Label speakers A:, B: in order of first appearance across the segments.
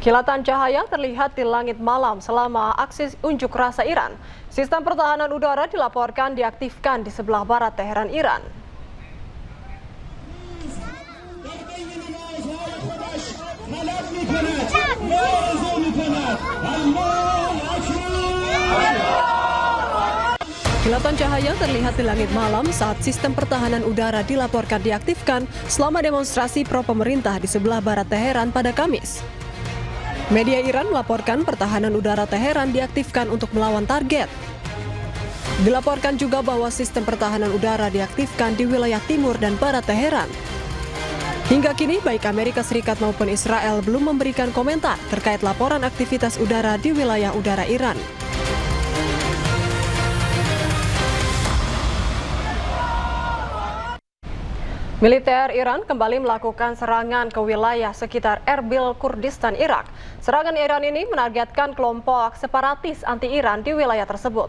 A: Kilatan cahaya terlihat di langit malam selama aksi unjuk rasa Iran. Sistem pertahanan udara dilaporkan diaktifkan di sebelah barat Teheran, Iran. Kilatan cahaya terlihat di langit malam saat sistem pertahanan udara dilaporkan diaktifkan selama demonstrasi pro pemerintah di sebelah barat Teheran pada Kamis. Media Iran melaporkan pertahanan udara Teheran diaktifkan untuk melawan target. Dilaporkan juga bahwa sistem pertahanan udara diaktifkan di wilayah timur dan barat Teheran. Hingga kini, baik Amerika Serikat maupun Israel belum memberikan komentar terkait laporan aktivitas udara di wilayah udara Iran. Militer Iran kembali melakukan serangan ke wilayah sekitar Erbil, Kurdistan, Irak. Serangan Iran ini menargetkan kelompok separatis anti-Iran di wilayah tersebut.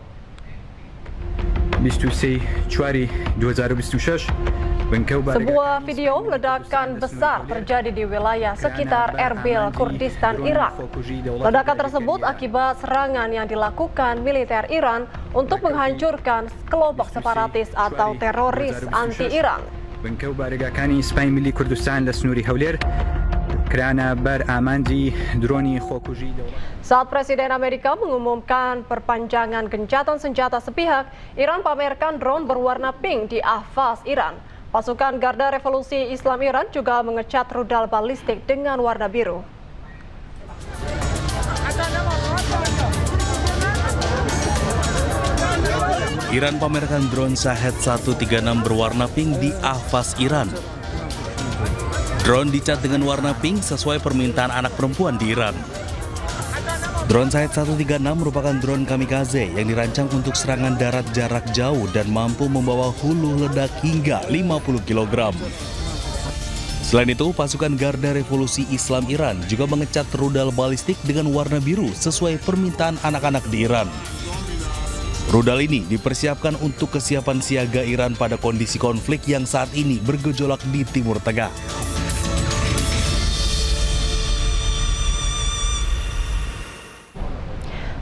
A: Sebuah video ledakan besar terjadi di wilayah sekitar Erbil, Kurdistan, Irak. Ledakan tersebut akibat serangan yang dilakukan militer Iran untuk menghancurkan kelompok separatis atau teroris anti-Iran. Saat Presiden Amerika mengumumkan perpanjangan gencatan senjata sepihak, Iran pamerkan drone berwarna pink di Ahvaz, Iran. Pasukan Garda Revolusi Islam Iran juga mengecat rudal balistik dengan warna biru.
B: Iran pamerkan drone Shahed 136 berwarna pink di Ahvaz, Iran. Drone dicat dengan warna pink sesuai permintaan anak perempuan di Iran. Drone Shahed 136 merupakan drone kamikaze yang dirancang untuk serangan darat jarak jauh dan mampu membawa hulu ledak hingga 50 kg. Selain itu, pasukan Garda Revolusi Islam Iran juga mengecat rudal balistik dengan warna biru sesuai permintaan anak-anak di Iran. Rudal ini dipersiapkan untuk kesiapan siaga Iran pada kondisi konflik yang saat ini bergejolak di Timur Tengah.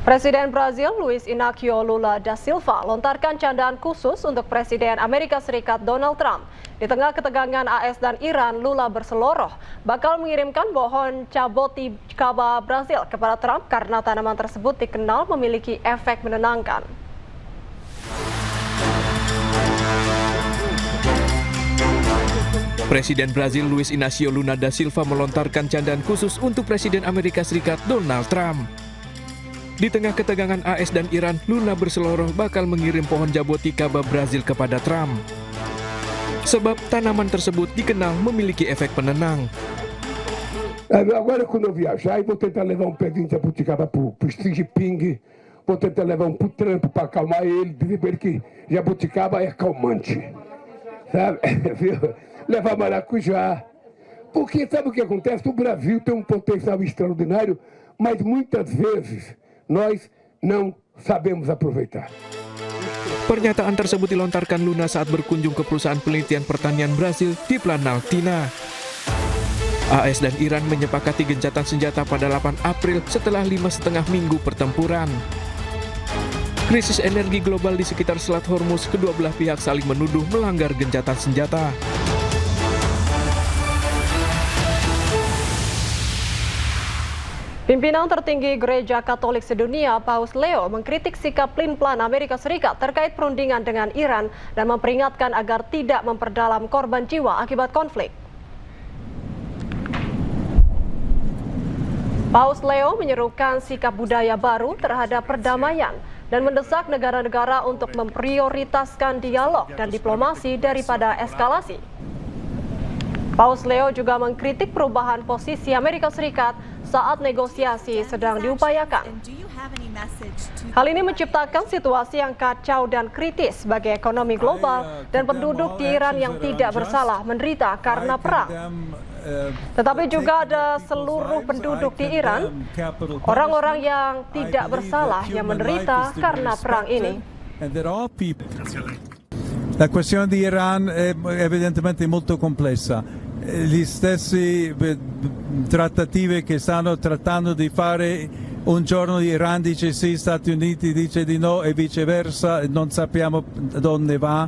A: Presiden Brazil Luiz Inácio Lula da Silva lontarkan candaan khusus untuk Presiden Amerika Serikat Donald Trump. Di tengah ketegangan AS dan Iran, Lula berseloroh bakal mengirimkan pohon jaboticaba Brazil kepada Trump karena tanaman tersebut dikenal memiliki efek menenangkan.
C: Presiden Brazil Luiz Inácio Lula da Silva melontarkan candaan khusus untuk Presiden Amerika Serikat Donald Trump. Di tengah ketegangan AS dan Iran, Lula berseloroh bakal mengirim pohon jaboticaba Brazil kepada Trump. Sebab tanaman tersebut dikenal memiliki efek penenang.
D: Agora quando eu viajar, eu vou tentar levar pezinho de jabuticaba pro Xi Jinping, vou tentar levar pro Trump para acalmar ele, dizer para ele que jabuticaba é calmante, sabe? Levar maracujá, porque sabe o que acontece? O Brasil tem potencial extraordinário, mas muitas vezes nós não sabemos aproveitar.
C: Pernyataan tersebut dilontarkan Lula saat berkunjung ke perusahaan penelitian pertanian Brasil di Planaltina. AS dan Iran menyepakati gencatan senjata pada 8 April setelah 5,5 minggu pertempuran. Krisis energi global di sekitar Selat Hormuz, kedua belah pihak saling menuduh melanggar gencatan senjata.
A: Pimpinan tertinggi Gereja Katolik sedunia, Paus Leo, mengkritik sikap pelin-pelan Amerika Serikat terkait perundingan dengan Iran dan memperingatkan agar tidak memperdalam korban jiwa akibat konflik. Paus Leo menyerukan sikap budaya baru terhadap perdamaian dan mendesak negara-negara untuk memprioritaskan dialog dan diplomasi daripada eskalasi. Paus Leo juga mengkritik perubahan posisi Amerika Serikat saat negosiasi sedang diupayakan. Hal ini menciptakan situasi yang kacau dan kritis bagi ekonomi global dan penduduk di Iran yang tidak bersalah menderita karena perang. Tetapi juga ada seluruh penduduk di Iran, orang-orang yang tidak bersalah yang menderita karena perang ini.
E: La questione di Iran è evidentemente molto complessa. gli stessi trattative che stanno trattando di fare. Un giorno Iran dice sì, Stati Uniti dice di no e viceversa, non sappiamo dove va,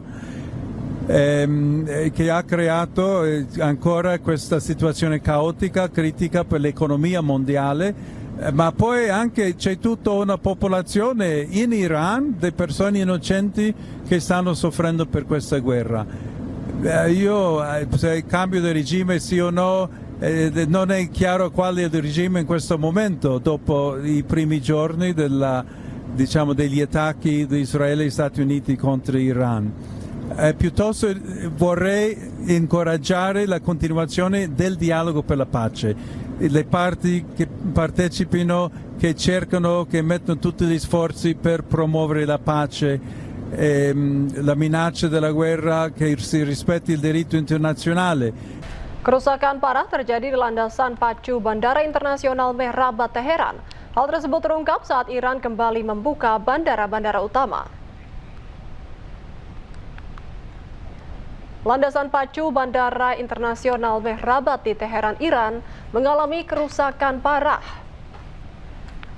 E: che ha creato ancora questa situazione caotica, critica per l'economia mondiale. Ma poi anche c'è tutta una popolazione in Iran di persone innocenti che stanno soffrendo per questa guerra. Se il cambio di regime sì o no, non è chiaro quale è il regime in questo momento, dopo i primi giorni degli attacchi di Israele e Stati Uniti contro l'Iran. Piuttosto vorrei incoraggiare la continuazione del dialogo per la pace. Le parti che partecipino, che cercano, che mettono tutti gli sforzi per promuovere la pace, la minaccia della guerra, che si rispetti il diritto internazionale.
A: Kerusakan parah terjadi di landasan pacu Bandara Internasional Mehrabat Teheran. Hal tersebut terungkap saat Iran kembali membuka bandara-bandara utama. Landasan pacu Bandara Internasional Mehrabat di Teheran, Iran mengalami kerusakan parah.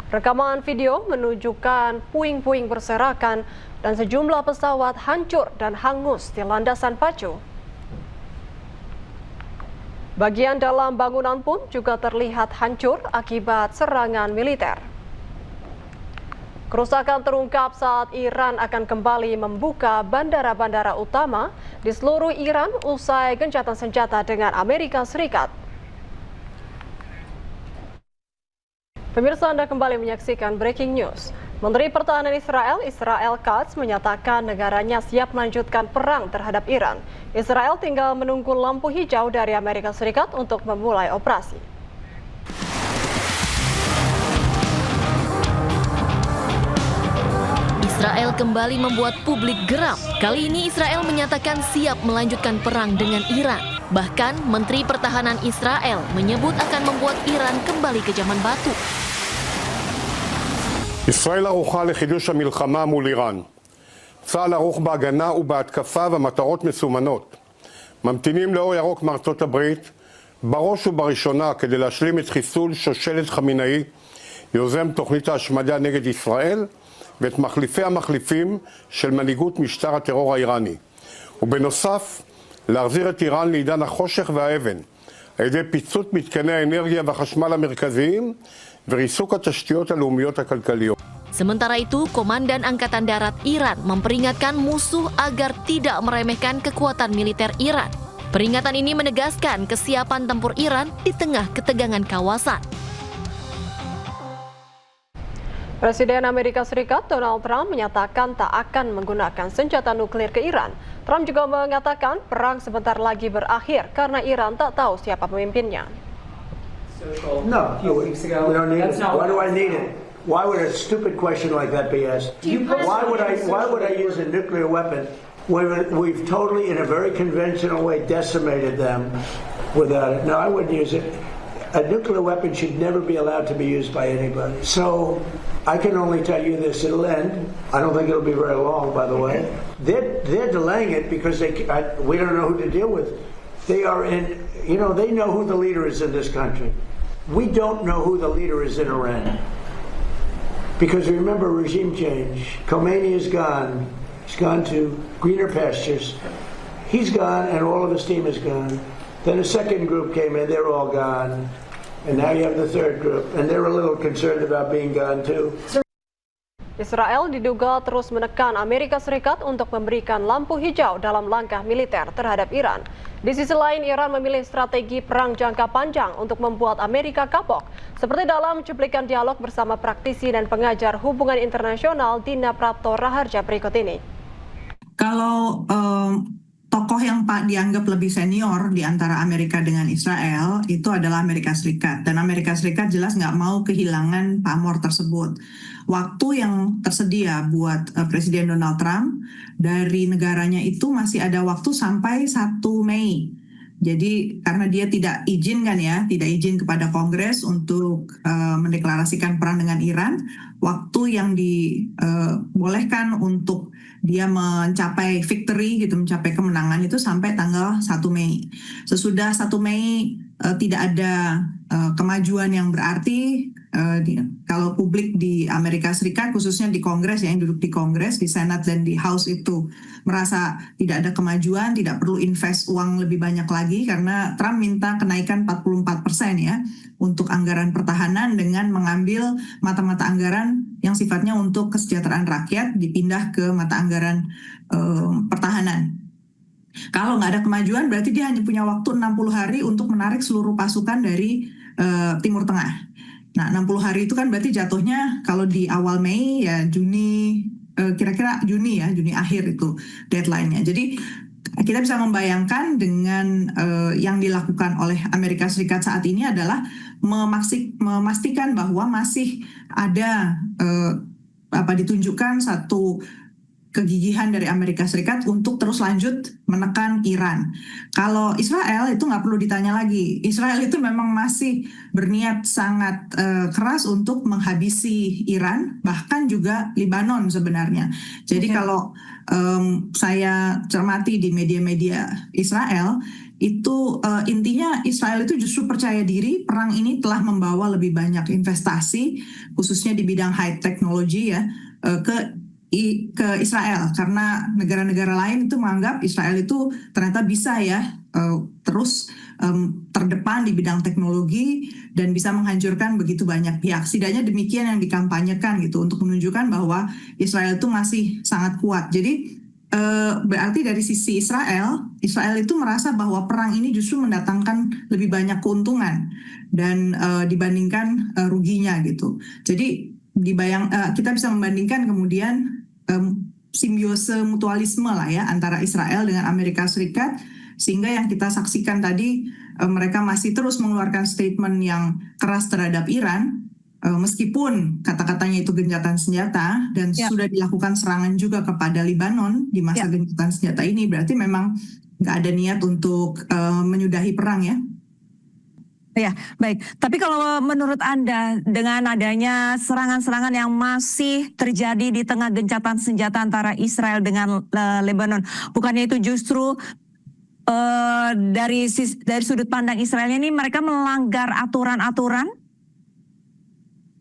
A: Rekaman video menunjukkan puing-puing berserakan dan sejumlah pesawat hancur dan hangus di landasan pacu. Bagian dalam bangunan pun juga terlihat hancur akibat serangan militer. Kerusakan terungkap saat Iran akan kembali membuka bandara-bandara utama di seluruh Iran usai gencatan senjata dengan Amerika Serikat. Pemirsa, Anda kembali menyaksikan Breaking News. Menteri Pertahanan Israel Katz, menyatakan negaranya siap melanjutkan perang terhadap Iran. Israel tinggal menunggu lampu hijau dari Amerika Serikat untuk memulai operasi.
F: Israel kembali membuat publik geram. Kali ini Israel menyatakan siap melanjutkan perang dengan Iran. Bahkan Menteri Pertahanan Israel menyebut akan membuat Iran kembali ke zaman batu.
G: ישראל ערוכה לחידוש המלחמה מול איראן. צה"ל ערוך בהגנה ובהתקפה ומטרות מסומנות. ממתינים לאור ירוק מארצות הברית, בראש ובראשונה כדי להשלים את חיסול שושלת חמינאי, יוזם תוכנית ההשמדה נגד ישראל, ואת מחליפי המחליפים של מנהיגות משטר הטרור האיראני. ובנוסף, להחזיר את איראן לעידן החושך והאבן, על ידי פיצוץ מתקני האנרגיה והחשמל המרכזיים, וריסוק התשתיות הלאומיות הכלכליות.
F: Sementara itu, Komandan Angkatan Darat Iran memperingatkan musuh agar tidak meremehkan kekuatan militer Iran. Peringatan ini menegaskan kesiapan tempur Iran di tengah ketegangan kawasan.
A: Presiden Amerika Serikat Donald Trump menyatakan tak akan menggunakan senjata nuklir ke Iran. Trump juga mengatakan perang sebentar lagi berakhir karena Iran tak tahu siapa pemimpinnya.
H: No, we don't need it. Why do I need it? Why would a stupid question like that be asked? Why would I use a nuclear weapon when we've totally, in a very conventional way, decimated them without it? No, I wouldn't use it. A nuclear weapon should never be allowed to be used by anybody. So I can only tell you this: it'll end. I don't think it'll be very long, by the way. They're delaying it because we don't know who to deal with. They are in. They know who the leader is in this country. We don't know who the leader is in Iran. Because remember, regime change. Khomeini is gone. He's gone to greener pastures. He's gone, and all of his team is gone. Then a second group came in. They're all gone. And now you have the third group. And they're a little concerned about being gone, too.
A: Israel diduga terus menekan Amerika Serikat untuk memberikan lampu hijau dalam langkah militer terhadap Iran. Di sisi lain, Iran memilih strategi perang jangka panjang untuk membuat Amerika kapok. Seperti dalam cuplikan dialog bersama praktisi dan pengajar hubungan internasional Dina Prapto Raharja berikut ini.
I: Kalau tokoh yang dianggap lebih senior di antara Amerika dengan Israel itu adalah Amerika Serikat. Dan Amerika Serikat jelas nggak mau kehilangan pamor tersebut. Waktu yang tersedia buat Presiden Donald Trump dari negaranya itu masih ada waktu sampai 1 Mei. Jadi karena dia tidak izin kepada Kongres untuk mendeklarasikan perang dengan Iran, waktu yang dibolehkan untuk dia mencapai victory gitu, mencapai kemenangan itu sampai tanggal 1 Mei. Sesudah 1 Mei tidak ada kemajuan yang berarti. Kalau publik di Amerika Serikat, khususnya di Kongres yang duduk di Kongres, di Senat dan di House itu merasa tidak ada kemajuan, tidak perlu invest uang lebih banyak lagi karena Trump minta kenaikan 44% ya untuk anggaran pertahanan dengan mengambil mata-mata anggaran yang sifatnya untuk kesejahteraan rakyat dipindah ke mata anggaran pertahanan. Kalau nggak ada kemajuan berarti dia hanya punya waktu 60 hari untuk menarik seluruh pasukan dari Timur Tengah. Nah, 60 hari itu kan berarti jatuhnya kalau di awal Mei ya Juni, kira-kira Juni akhir itu deadline-nya. Jadi kita bisa membayangkan dengan yang dilakukan oleh Amerika Serikat saat ini adalah memastikan bahwa masih ada ditunjukkan satu kegigihan dari Amerika Serikat untuk terus lanjut menekan Iran. Kalau Israel itu nggak perlu ditanya lagi. Israel itu memang masih berniat sangat keras untuk menghabisi Iran, bahkan juga Lebanon sebenarnya. Jadi kalau saya cermati di media-media Israel, itu intinya Israel itu justru percaya diri perang ini telah membawa lebih banyak investasi, khususnya di bidang high technology ya, ke Israel karena negara-negara lain itu menganggap Israel itu ternyata bisa ya terus terdepan di bidang teknologi dan bisa menghancurkan begitu banyak pihak. Setidaknya demikian yang dikampanyekan gitu untuk menunjukkan bahwa Israel itu masih sangat kuat. Jadi berarti dari sisi Israel itu merasa bahwa perang ini justru mendatangkan lebih banyak keuntungan dan dibandingkan ruginya gitu. Jadi kita bisa membandingkan kemudian simbiose mutualisme lah ya antara Israel dengan Amerika Serikat, sehingga yang kita saksikan tadi mereka masih terus mengeluarkan statement yang keras terhadap Iran meskipun kata-katanya itu gencatan senjata dan sudah dilakukan serangan juga kepada Lebanon di masa gencatan senjata ini, berarti memang nggak ada niat untuk menyudahi perang ya.
J: Ya, baik. Tapi kalau menurut Anda, dengan adanya serangan-serangan yang masih terjadi di tengah gencatan senjata antara Israel dengan Lebanon, bukannya itu justru dari sudut pandang Israel ini mereka melanggar aturan-aturan?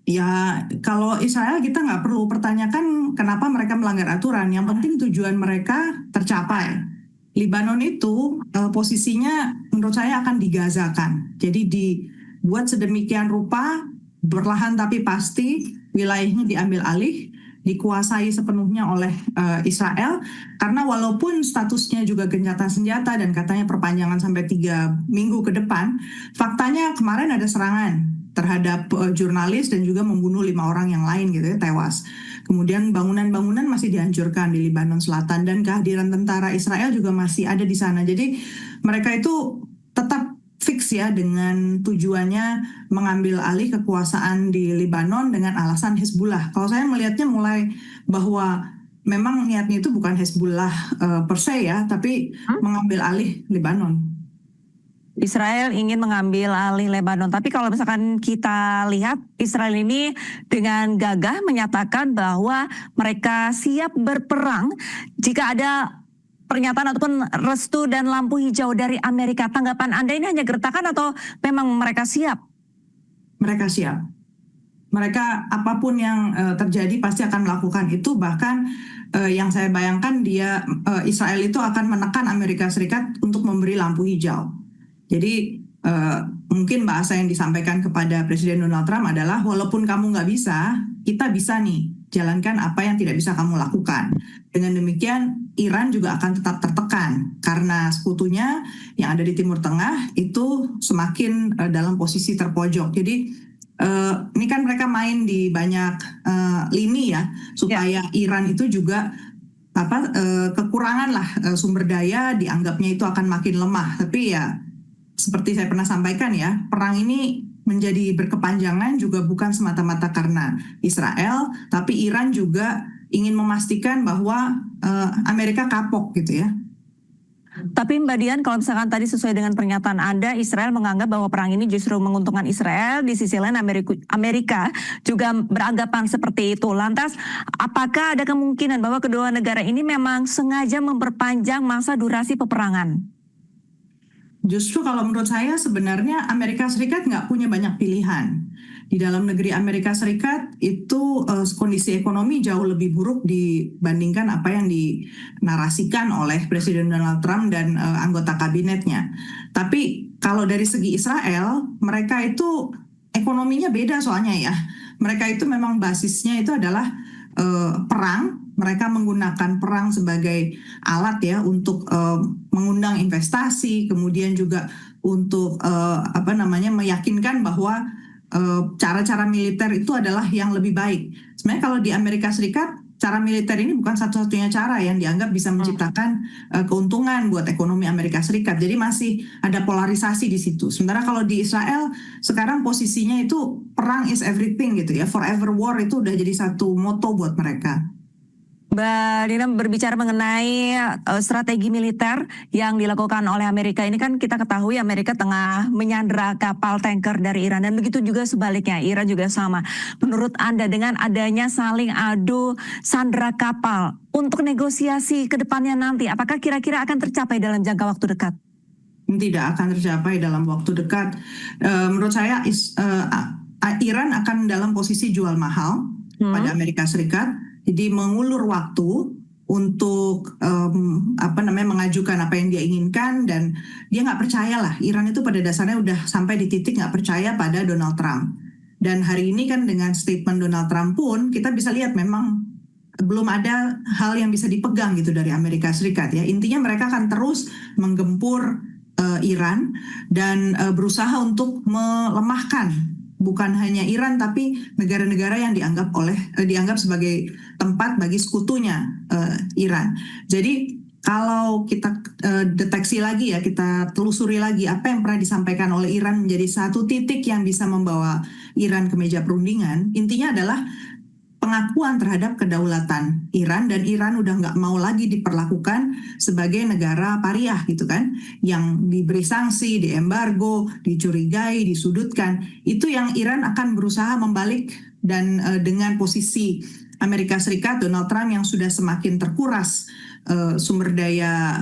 I: Ya, kalau Israel kita nggak perlu pertanyakan kenapa mereka melanggar aturan. Yang penting tujuan mereka tercapai. Lebanon itu posisinya menurut saya akan digazakan. Jadi dibuat sedemikian rupa, berlahan tapi pasti wilayahnya diambil alih, dikuasai sepenuhnya oleh Israel. Karena walaupun statusnya juga gencatan senjata dan katanya perpanjangan sampai 3 minggu ke depan, faktanya kemarin ada serangan terhadap jurnalis dan juga membunuh 5 orang yang lain gitu ya, tewas. Kemudian bangunan-bangunan masih dihancurkan di Lebanon Selatan dan kehadiran tentara Israel juga masih ada di sana. Jadi mereka itu tetap fix ya dengan tujuannya mengambil alih kekuasaan di Lebanon dengan alasan Hezbollah. Kalau saya melihatnya mulai bahwa memang niatnya itu bukan Hezbollah per se ya, tapi mengambil alih Lebanon.
J: Israel ingin mengambil alih Lebanon. Tapi kalau misalkan kita lihat Israel ini dengan gagah menyatakan bahwa mereka siap berperang jika ada pernyataan ataupun restu dan lampu hijau dari Amerika. Tanggapan Anda ini hanya gertakan atau memang mereka siap?
I: Mereka siap. Mereka apapun yang terjadi pasti akan melakukan itu. Bahkan yang saya bayangkan Israel itu akan menekan Amerika Serikat untuk memberi lampu hijau. Jadi mungkin bahasa yang disampaikan kepada Presiden Donald Trump adalah walaupun kamu nggak bisa, kita bisa nih jalankan apa yang tidak bisa kamu lakukan. Dengan demikian Iran juga akan tetap tertekan karena sekutunya yang ada di Timur Tengah itu semakin dalam posisi terpojok. Jadi ini kan mereka main di banyak lini ya supaya Iran itu juga kekurangan lah sumber daya, dianggapnya itu akan makin lemah. Tapi ya seperti saya pernah sampaikan ya, perang ini menjadi berkepanjangan juga bukan semata-mata karena Israel, tapi Iran juga ingin memastikan bahwa Amerika kapok gitu ya.
J: Tapi Mbak Dian, kalau misalkan tadi sesuai dengan pernyataan Anda, Israel menganggap bahwa perang ini justru menguntungkan Israel, di sisi lain Amerika juga beranggapan seperti itu. Lantas, apakah ada kemungkinan bahwa kedua negara ini memang sengaja memperpanjang masa durasi peperangan?
I: Justru kalau menurut saya sebenarnya Amerika Serikat nggak punya banyak pilihan. Di dalam negeri Amerika Serikat itu kondisi ekonomi jauh lebih buruk dibandingkan apa yang dinarasikan oleh Presiden Donald Trump dan anggota kabinetnya. Tapi kalau dari segi Israel, mereka itu ekonominya beda soalnya ya. Mereka itu memang basisnya itu adalah perang. Mereka menggunakan perang sebagai alat ya untuk mengundang investasi, kemudian juga untuk meyakinkan bahwa cara-cara militer itu adalah yang lebih baik. Sebenarnya kalau di Amerika Serikat, cara militer ini bukan satu-satunya cara yang dianggap bisa menciptakan keuntungan buat ekonomi Amerika Serikat. Jadi masih ada polarisasi di situ. Sementara kalau di Israel, sekarang posisinya itu perang is everything gitu ya. Forever war itu udah jadi satu moto buat mereka.
J: Mbak Dina, berbicara mengenai strategi militer yang dilakukan oleh Amerika ini, kan kita ketahui Amerika tengah menyandra kapal tanker dari Iran, dan begitu juga sebaliknya, Iran juga sama. Menurut Anda, dengan adanya saling adu sandra kapal untuk negosiasi ke depannya nanti, apakah kira-kira akan tercapai dalam jangka waktu dekat?
I: Tidak akan tercapai dalam waktu dekat. Menurut saya Iran akan dalam posisi jual mahal pada Amerika Serikat. Jadi mengulur waktu untuk mengajukan apa yang dia inginkan, dan dia nggak percaya lah. Iran itu pada dasarnya udah sampai di titik nggak percaya pada Donald Trump. Dan hari ini kan dengan statement Donald Trump pun kita bisa lihat memang belum ada hal yang bisa dipegang gitu dari Amerika Serikat ya. Intinya mereka akan terus menggempur Iran dan berusaha untuk melemahkan bukan hanya Iran tapi negara-negara yang dianggap sebagai tempat bagi sekutunya Iran. Jadi kalau kita deteksi lagi ya, kita telusuri lagi apa yang pernah disampaikan oleh Iran menjadi satu titik yang bisa membawa Iran ke meja perundingan, intinya adalah pengakuan terhadap kedaulatan Iran, dan Iran udah nggak mau lagi diperlakukan sebagai negara pariah gitu kan, yang diberi sanksi, diembargo, dicurigai, disudutkan. Itu yang Iran akan berusaha membalik, dan dengan posisi Amerika Serikat, Donald Trump yang sudah semakin terkuras sumber daya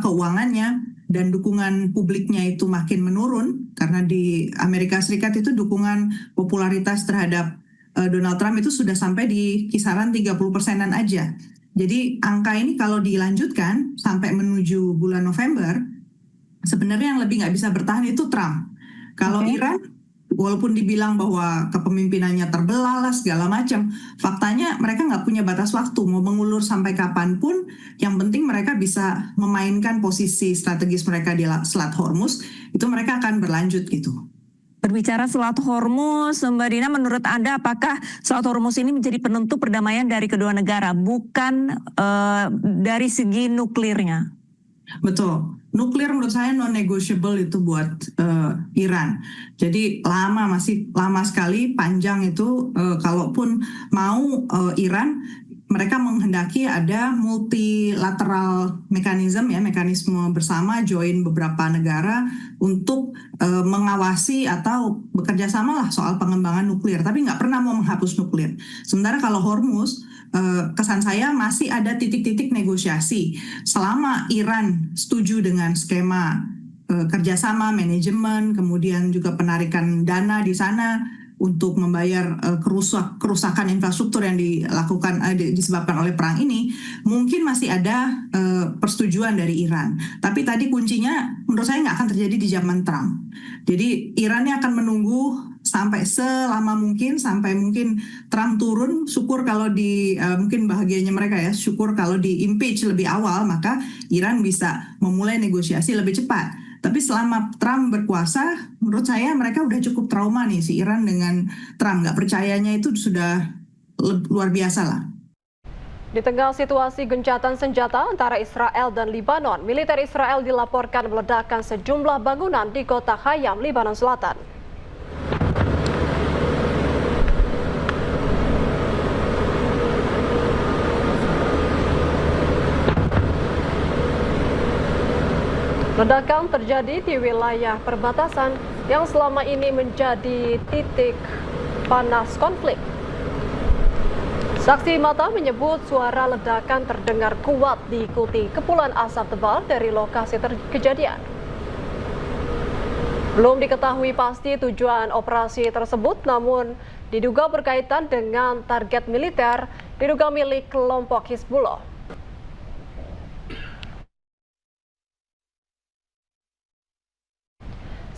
I: keuangannya, dan dukungan publiknya itu makin menurun, karena di Amerika Serikat itu dukungan popularitas terhadap Donald Trump itu sudah sampai di kisaran 30%-an aja. Jadi angka ini kalau dilanjutkan sampai menuju bulan November, sebenarnya yang lebih nggak bisa bertahan itu Trump. Kalau Iran, walaupun dibilang bahwa kepemimpinannya terbelah lah segala macam, faktanya mereka nggak punya batas waktu, mau mengulur sampai kapanpun, yang penting mereka bisa memainkan posisi strategis mereka di Selat Hormuz, itu mereka akan berlanjut gitu.
J: Berbicara Selat Hormuz, Mbak Dina, menurut Anda apakah Selat Hormuz ini menjadi penentu perdamaian dari kedua negara, bukan dari segi nuklirnya?
I: Betul. Nuklir menurut saya non-negotiable itu buat Iran. Jadi masih lama sekali, panjang itu. Kalaupun mau Iran, mereka menghendaki ada multilateral mekanisme bersama, join beberapa negara untuk mengawasi atau bekerja sama lah soal pengembangan nuklir, tapi nggak pernah mau menghapus nuklir. Sementara kalau Hormuz, kesan saya masih ada titik-titik negosiasi. Selama Iran setuju dengan skema kerjasama, manajemen, kemudian juga penarikan dana di sana untuk membayar kerusakan infrastruktur yang disebabkan oleh perang ini, mungkin masih ada persetujuan dari Iran. Tapi tadi kuncinya menurut saya nggak akan terjadi di zaman Trump. Jadi Irannya akan menunggu sampai selama mungkin, sampai mungkin Trump turun. Syukur kalau mungkin bahagianya mereka ya, syukur kalau di impeach lebih awal, maka Iran bisa memulai negosiasi lebih cepat. Tapi selama Trump berkuasa, menurut saya mereka udah cukup trauma nih, si Iran dengan Trump. Nggak percayanya itu sudah luar biasa lah.
A: Di tengah situasi gencatan senjata antara Israel dan Lebanon, militer Israel dilaporkan meledakkan sejumlah bangunan di kota Hayam, Lebanon Selatan. Ledakan terjadi di wilayah perbatasan yang selama ini menjadi titik panas konflik. Saksi mata menyebut suara ledakan terdengar kuat diikuti kepulan asap tebal dari lokasi kejadian. Belum diketahui pasti tujuan operasi tersebut, namun diduga berkaitan dengan target militer diduga milik kelompok Hizbullah.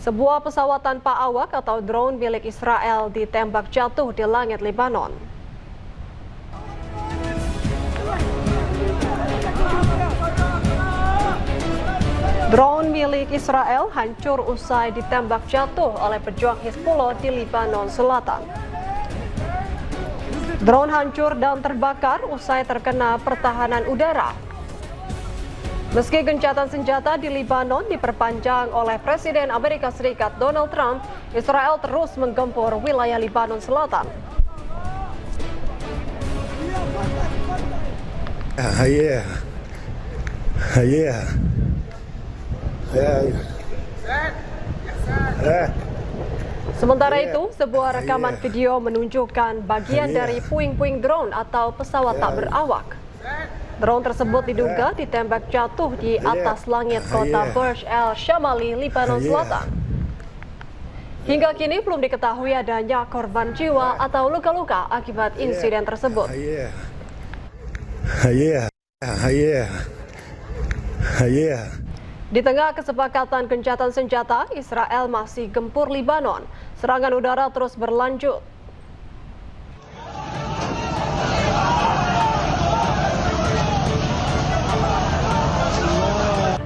A: Sebuah pesawat tanpa awak atau drone milik Israel ditembak jatuh di langit Lebanon. Drone milik Israel hancur usai ditembak jatuh oleh pejuang Hizbullah di Lebanon Selatan. Drone hancur dan terbakar usai terkena pertahanan udara. Meski gencatan senjata di Lebanon diperpanjang oleh Presiden Amerika Serikat Donald Trump, Israel terus menggempur wilayah Lebanon Selatan. Sementara itu, sebuah rekaman video menunjukkan bagian dari puing-puing drone atau pesawat tak berawak. Drone tersebut diduga ditembak jatuh di atas langit kota Burj El Shamali, Lebanon Selatan. Hingga kini belum diketahui adanya korban jiwa atau luka-luka akibat insiden tersebut. Di tengah kesepakatan gencatan senjata, Israel masih gempur Lebanon. Serangan udara terus berlanjut.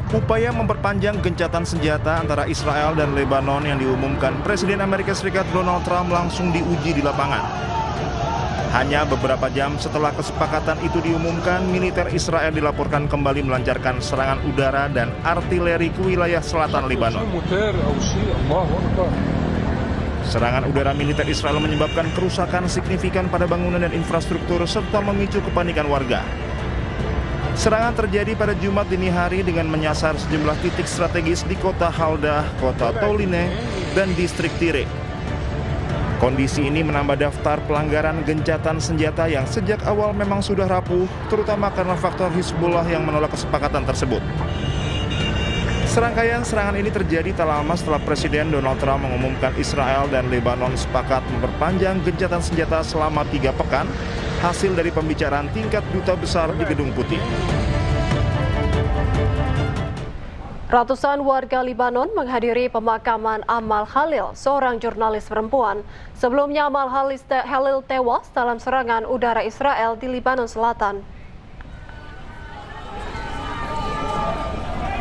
K: Upaya memperpanjang gencatan senjata antara Israel dan Lebanon yang diumumkan Presiden Amerika Serikat Donald Trump langsung diuji di lapangan. Hanya beberapa jam setelah kesepakatan itu diumumkan, militer Israel dilaporkan kembali melancarkan serangan udara dan artileri ke wilayah selatan Lebanon. Serangan udara militer Israel menyebabkan kerusakan signifikan pada bangunan dan infrastruktur serta memicu kepanikan warga. Serangan terjadi pada Jumat dini hari dengan menyasar sejumlah titik strategis di kota Haldah, kota Tauline, dan distrik Tire. Kondisi ini menambah daftar pelanggaran gencatan senjata yang sejak awal memang sudah rapuh, terutama karena faktor Hizbullah yang menolak kesepakatan tersebut. Serangkaian serangan ini terjadi tak lama setelah Presiden Donald Trump mengumumkan Israel dan Lebanon sepakat memperpanjang gencatan senjata selama 3 pekan, hasil dari pembicaraan tingkat duta besar di Gedung Putih.
A: Ratusan warga Lebanon menghadiri pemakaman Amal Khalil, seorang jurnalis perempuan. Sebelumnya Amal Khalil tewas dalam serangan udara Israel di Lebanon Selatan.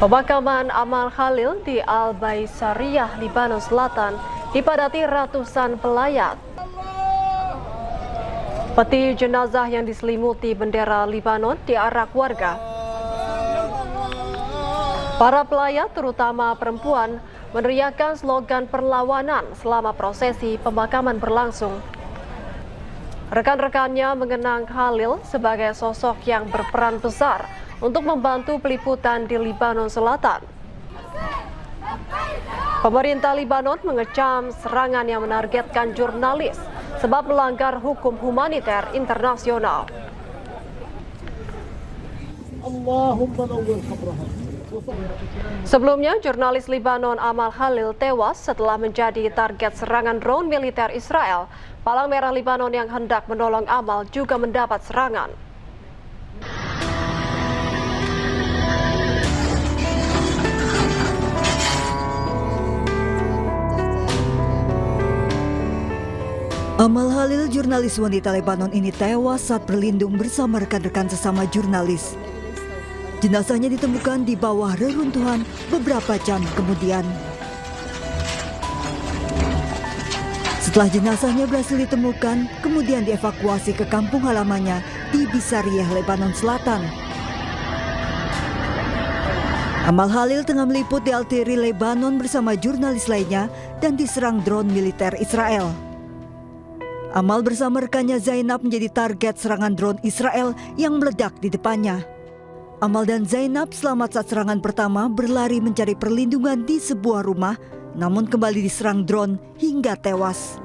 A: Pemakaman Amal Khalil di Al-Baisariyah, Lebanon Selatan, dipadati ratusan pelayat. Peti jenazah yang diselimuti bendera Lebanon diarak warga. Para pelayat, terutama perempuan, meneriakkan slogan perlawanan selama prosesi pemakaman berlangsung. Rekan-rekannya mengenang Khalil sebagai sosok yang berperan besar untuk membantu peliputan di Lebanon Selatan. Pemerintah Lebanon mengecam serangan yang menargetkan jurnalis sebab melanggar hukum humaniter internasional. Sebelumnya, jurnalis Lebanon Amal Khalil tewas setelah menjadi target serangan drone militer Israel. Palang Merah Lebanon yang hendak menolong Amal juga mendapat serangan.
L: Amal Khalil, jurnalis wanita Lebanon ini tewas saat berlindung bersama rekan-rekan sesama jurnalis. Jenazahnya ditemukan di bawah reruntuhan beberapa jam kemudian. Setelah jenazahnya berhasil ditemukan, kemudian dievakuasi ke kampung halamannya di Baisariyah, Lebanon Selatan. Amal Khalil tengah meliput di artileri Lebanon bersama jurnalis lainnya dan diserang drone militer Israel. Amal bersama rekannya Zainab menjadi target serangan drone Israel yang meledak di depannya. Amal dan Zainab selamat saat serangan pertama berlari mencari perlindungan di sebuah rumah, namun kembali diserang drone hingga tewas.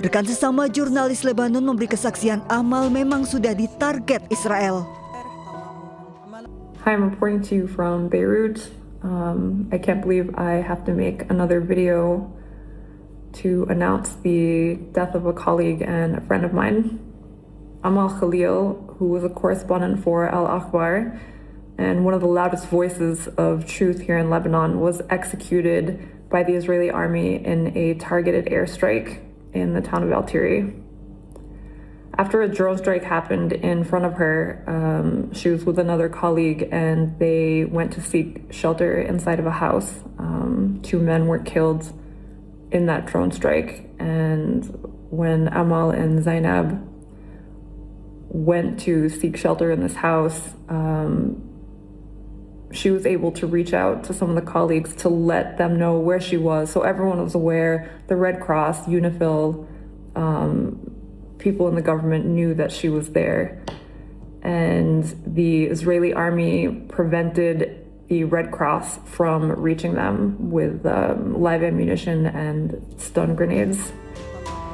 L: Rekan sesama jurnalis Lebanon memberi kesaksian Amal memang sudah ditarget Israel.
M: Hi, I'm reporting to you from Beirut. I can't believe I have to make another video to announce the death of a colleague and a friend of mine. Amal Khalil, who was a correspondent for Al Akhbar and one of the loudest voices of truth here in Lebanon, was executed by the Israeli army in a targeted airstrike in the town of Al-Tiri. After a drone strike happened in front of her, she was with another colleague and they went to seek shelter inside of a house. 2 men were killed in that drone strike, and when Amal and Zainab went to seek shelter in this house, she was able to reach out to some of the colleagues to let them know where she was. So everyone was aware. The Red Cross, UNIFIL, people in the government knew that she was there. And the Israeli army prevented the Red Cross from reaching them with live ammunition and stun grenades.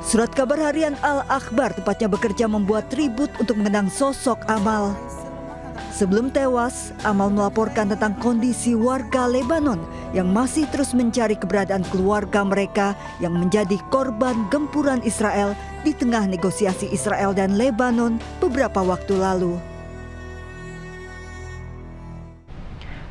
L: Surat kabar harian Al Akhbar tepatnya bekerja membuat tribut untuk mengenang sosok Amal. Sebelum tewas, Amal melaporkan tentang kondisi warga Lebanon yang masih terus mencari keberadaan keluarga mereka yang menjadi korban gempuran Israel di tengah negosiasi Israel dan Lebanon beberapa waktu lalu.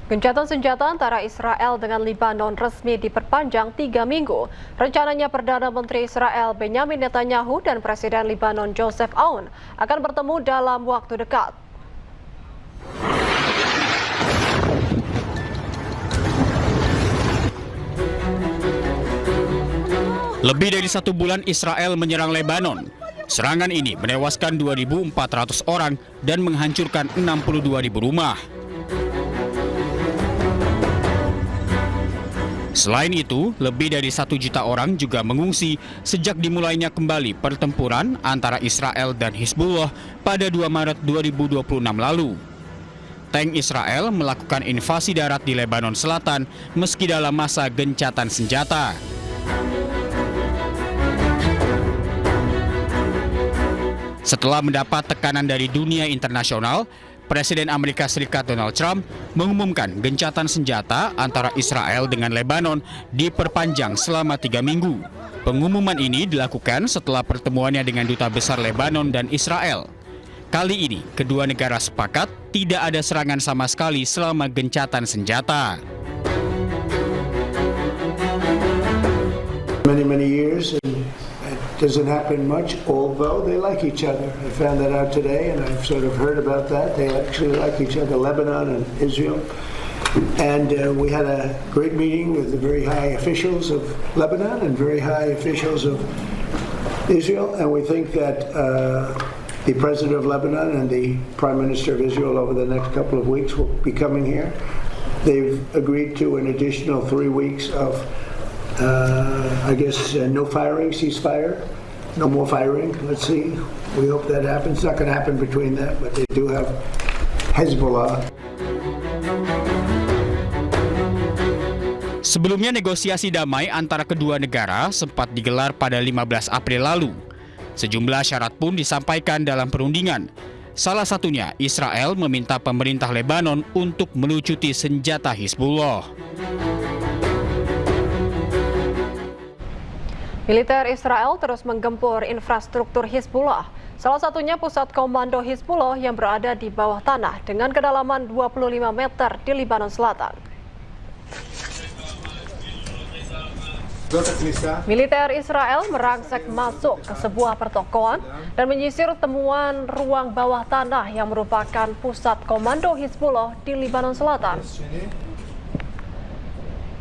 A: Gencatan senjata antara Israel dengan Lebanon resmi diperpanjang 3 minggu. Rencananya Perdana Menteri Israel Benjamin Netanyahu dan Presiden Lebanon Joseph Aoun akan bertemu dalam waktu dekat.
N: Lebih dari 1 bulan Israel menyerang Lebanon. Serangan ini menewaskan 2.400 orang dan menghancurkan 62.000 rumah. Selain itu, lebih dari 1 juta orang juga mengungsi sejak dimulainya kembali pertempuran antara Israel dan Hizbullah pada 2 Maret 2026 lalu. Tank Israel melakukan invasi darat di Lebanon Selatan meski dalam masa gencatan senjata. Setelah mendapat tekanan dari dunia internasional, Presiden Amerika Serikat Donald Trump mengumumkan gencatan senjata antara Israel dengan Lebanon diperpanjang selama 3 minggu. Pengumuman ini dilakukan setelah pertemuannya dengan Duta Besar Lebanon dan Israel. Kali ini, kedua negara sepakat tidak ada serangan sama sekali selama gencatan senjata.
H: Many years and it doesn't happen much, although they like each other. I found that out today and I've sort of heard about that. They actually like each other, Lebanon and Israel. And we had a great meeting with the very high officials of Lebanon and very high officials of Israel, and we think that the President of Lebanon and the Prime Minister of Israel over the next couple of weeks will be coming here. They've agreed to an additional 3 weeks of no firing, ceasefire, no more firing. Let's see. We hope that happens. It's not going to happen between them, but they do have Hezbollah.
N: Sebelumnya negosiasi damai antara kedua negara sempat digelar pada 15 April lalu. Sejumlah syarat pun disampaikan dalam perundingan. Salah satunya Israel meminta pemerintah Lebanon untuk melucuti senjata Hizbullah.
A: Militer Israel terus menggempur infrastruktur Hizbullah. Salah satunya pusat komando Hizbullah yang berada di bawah tanah dengan kedalaman 25 meter di Lebanon Selatan. Militer Israel merangsek masuk ke sebuah pertokoan dan menyisir temuan ruang bawah tanah yang merupakan pusat komando Hizbullah di Lebanon Selatan.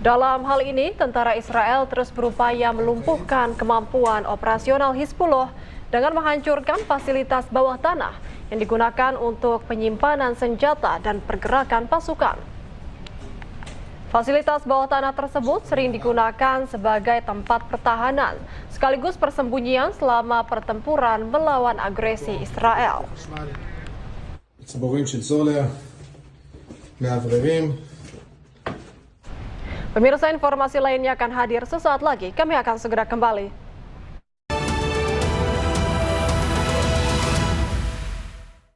A: Dalam hal ini, tentara Israel terus berupaya melumpuhkan kemampuan operasional Hizbullah dengan menghancurkan fasilitas bawah tanah yang digunakan untuk penyimpanan senjata dan pergerakan pasukan. Fasilitas bawah tanah tersebut sering digunakan sebagai tempat pertahanan, sekaligus persembunyian selama pertempuran melawan agresi Israel. Pemirsa, informasi lainnya akan hadir sesaat lagi. Kami akan segera kembali.